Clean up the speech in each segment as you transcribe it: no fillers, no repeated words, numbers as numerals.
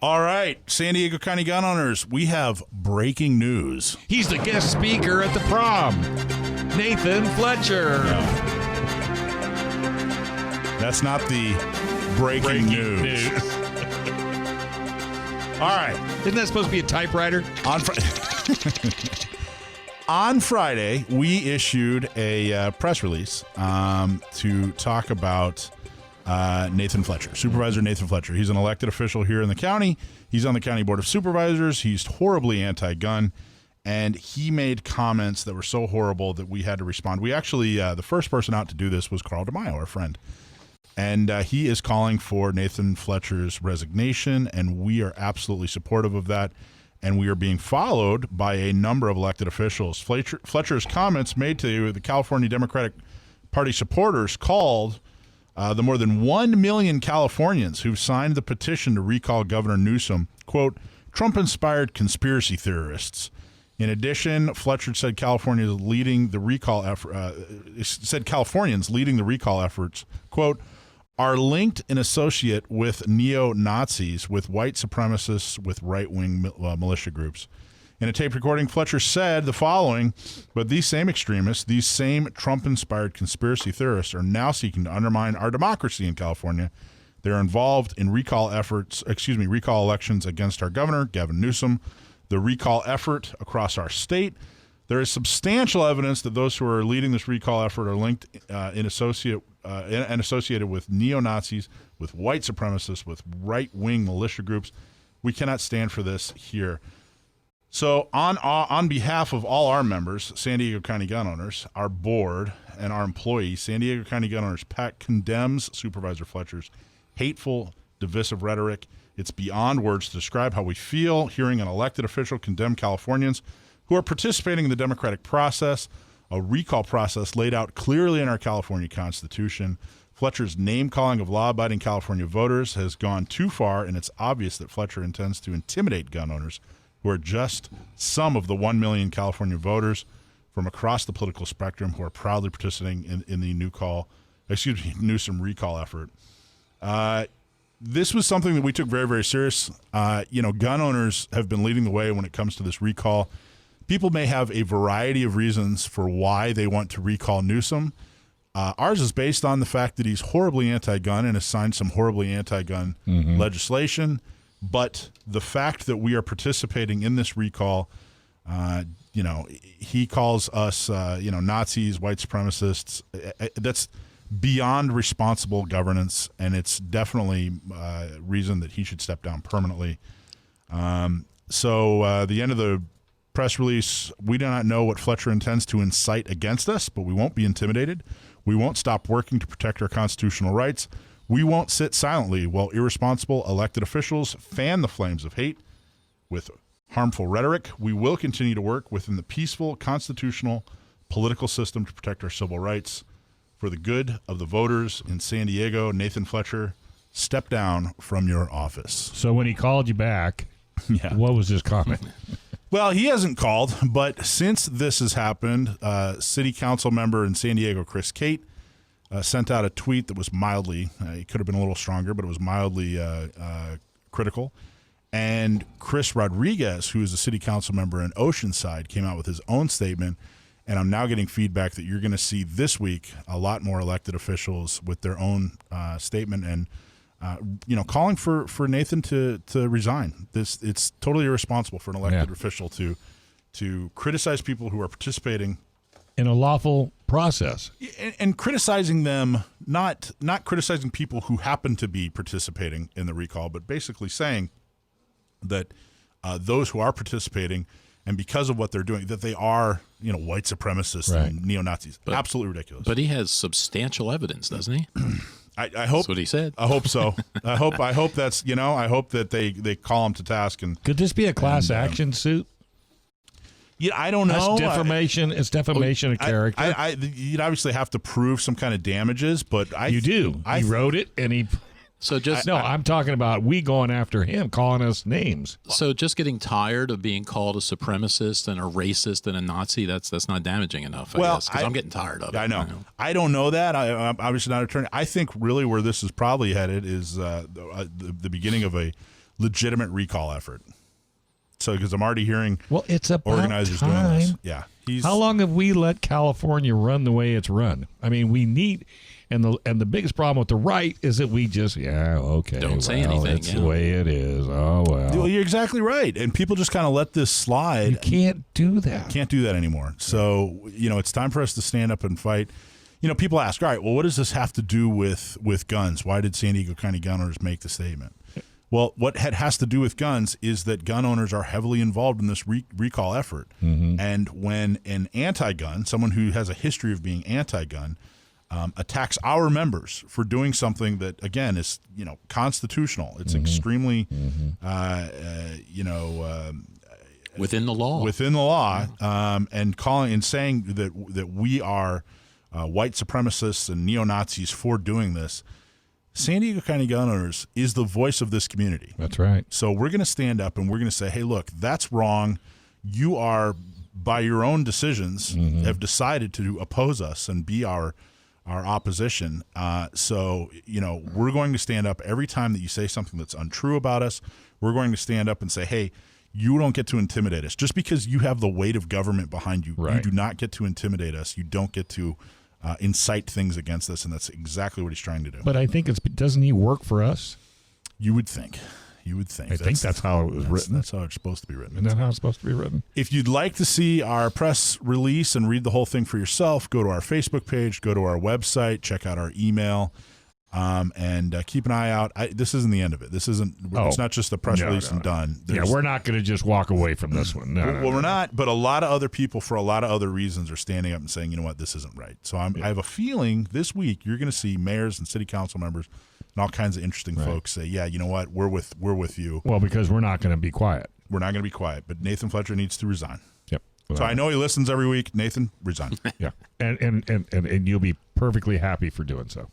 All right, San Diego County gun owners, we have breaking news. He's the guest speaker at the prom. Nathan Fletcher. No. That's not the breaking news. All right. Isn't that supposed to be a typewriter? On Friday, we issued a press release to talk about Nathan Fletcher, Supervisor Nathan Fletcher. He's an elected official here in the county. He's on the County Board of Supervisors. He's horribly anti-gun, and he made comments that were so horrible that we had to respond. We actually, the first person out to do this was Carl DeMaio, our friend. And he is calling for Nathan Fletcher's resignation, and we are absolutely supportive of that. And we are being followed by a number of elected officials. Fletcher's comments made to the California Democratic Party supporters called the more than 1 million Californians who've signed the petition to recall Governor Newsom, quote, Trump-inspired conspiracy theorists. In addition, Fletcher said Californians leading the recall efforts, quote, are linked and associate with neo-Nazis, with white supremacists, with right-wing militia groups. In a tape recording, Fletcher said the following, but these same extremists, these same Trump-inspired conspiracy theorists are now seeking to undermine our democracy in California. They're involved in recall elections against our governor, Gavin Newsom, the recall effort across our state. There is substantial evidence that those who are leading this recall effort are linked and associated with neo-Nazis, with white supremacists, with right-wing militia groups. We cannot stand for this here. So on behalf of all our members, San Diego County gun owners, our board, and our employees, San Diego County gun owners PAC condemns Supervisor Fletcher's hateful, divisive rhetoric. It's beyond words to describe how we feel hearing an elected official condemn Californians who are participating in the democratic process, a recall process laid out clearly in our California Constitution. Fletcher's name-calling of law-abiding California voters has gone too far, and it's obvious that Fletcher intends to intimidate gun owners who are just some of the 1 million California voters from across the political spectrum who are proudly participating in the Newsom recall effort. This was something that we took very, very serious. Gun owners have been leading the way when it comes to this recall. People may have a variety of reasons for why they want to recall Newsom. Ours is based on the fact that he's horribly anti-gun and has signed some horribly anti-gun legislation. But the fact that we are participating in this recall, he calls us, Nazis, white supremacists. That's beyond responsible governance, and it's definitely a reason that he should step down permanently. So the end of the press release, we do not know what Fletcher intends to incite against us, but we won't be intimidated. We won't stop working to protect our constitutional rights. We won't sit silently while irresponsible elected officials fan the flames of hate with harmful rhetoric. We will continue to work within the peaceful, constitutional, political system to protect our civil rights. For the good of the voters in San Diego, Nathan Fletcher, step down from your office. So when he called you back, what was his comment? Well, he hasn't called, but since this has happened, city council member in San Diego, Chris Cate, sent out a tweet that was mildly, it could have been a little stronger, but it was mildly critical. And Chris Rodriguez, who is a city council member in Oceanside, came out with his own statement. And I'm now getting feedback that you're going to see this week a lot more elected officials with their own statement and, calling for Nathan to resign. It's totally irresponsible for an elected official to criticize people who are participating in a lawful process, and criticizing them, not criticizing people who happen to be participating in the recall, but basically saying that those who are participating, and because of what they're doing, that they are, white supremacists and neo-Nazis. Absolutely ridiculous. But he has substantial evidence, doesn't he? I hope. That's what he said. I hope so. I hope that's, I hope that they call him to task. And could this be a class action suit? Yeah, I don't know. That's defamation. It's defamation of character. You'd obviously have to prove some kind of damages, but you do. He wrote it, and he. So I'm talking about we going after him, calling us names. So just getting tired of being called a supremacist and a racist and a Nazi, that's not damaging enough, I guess, because I'm getting tired of it. I know. I don't know that. I'm obviously not an attorney. I think really where this is probably headed is the beginning of a legitimate recall effort. So, because I'm already hearing it's about organizers time. doing this. Yeah. How long have we let California run the way it's run? I mean, we need, and the biggest problem with the right is that we just, don't say anything. It's the way it is. Oh, well. You're exactly right. And people just kind of let this slide. You can't do that. Can't do that anymore. So, it's time for us to stand up and fight. People ask, all right, well, what does this have to do with guns? Why did San Diego County gun owners make the statement? Well, what has to do with guns is that gun owners are heavily involved in this recall effort. Mm-hmm. And when an anti-gun, someone who has a history of being anti-gun, attacks our members for doing something that, again, is constitutional. It's extremely, within the law. Within the law, and calling and saying that we are white supremacists and neo-Nazis for doing this. San Diego County gun owners is the voice of this community. That's right. So we're going to stand up and we're going to say, hey, look, that's wrong. You are, by your own decisions, have decided to oppose us and be our opposition. So, we're going to stand up every time that you say something that's untrue about us. We're going to stand up and say, hey, you don't get to intimidate us. Just because you have the weight of government behind you, you do not get to intimidate us. You don't get to incite things against us, and that's exactly what he's trying to do. But I think doesn't he work for us? You would think. I think that's how it was written. That's how it's supposed to be written. Isn't that how it's supposed to be written? If you'd like to see our press release and read the whole thing for yourself, go to our Facebook page, go to our website, check out our email, and keep an eye out. This isn't the end of it. This isn't. It's not just a press release and done. We're not going to just walk away from this one. We're not. But a lot of other people, for a lot of other reasons, are standing up and saying, you know what, this isn't right. So I have a feeling this week you're going to see mayors and city council members and all kinds of interesting folks say, yeah, you know what, we're with you. Well, because we're not going to be quiet. We're not going to be quiet. But Nathan Fletcher needs to resign. Yep. So I know he listens every week. Nathan, resign. Yeah. And you'll be perfectly happy for doing so.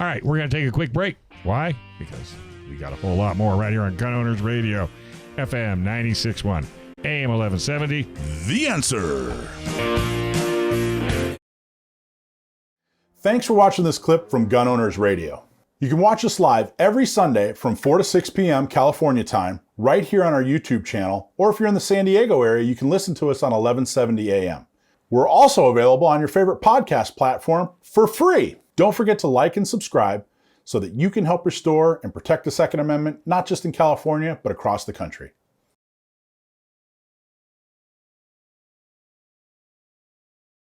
All right, we're going to take a quick break. Why? Because we got a whole lot more right here on Gun Owners Radio, FM 96.1, AM 1170. The Answer. Thanks for watching this clip from Gun Owners Radio. You can watch us live every Sunday from 4 to 6 p.m. California time, right here on our YouTube channel, or if you're in the San Diego area, you can listen to us on 1170 a.m. We're also available on your favorite podcast platform for free. Don't forget to like and subscribe so that you can help restore and protect the Second Amendment, not just in California, but across the country.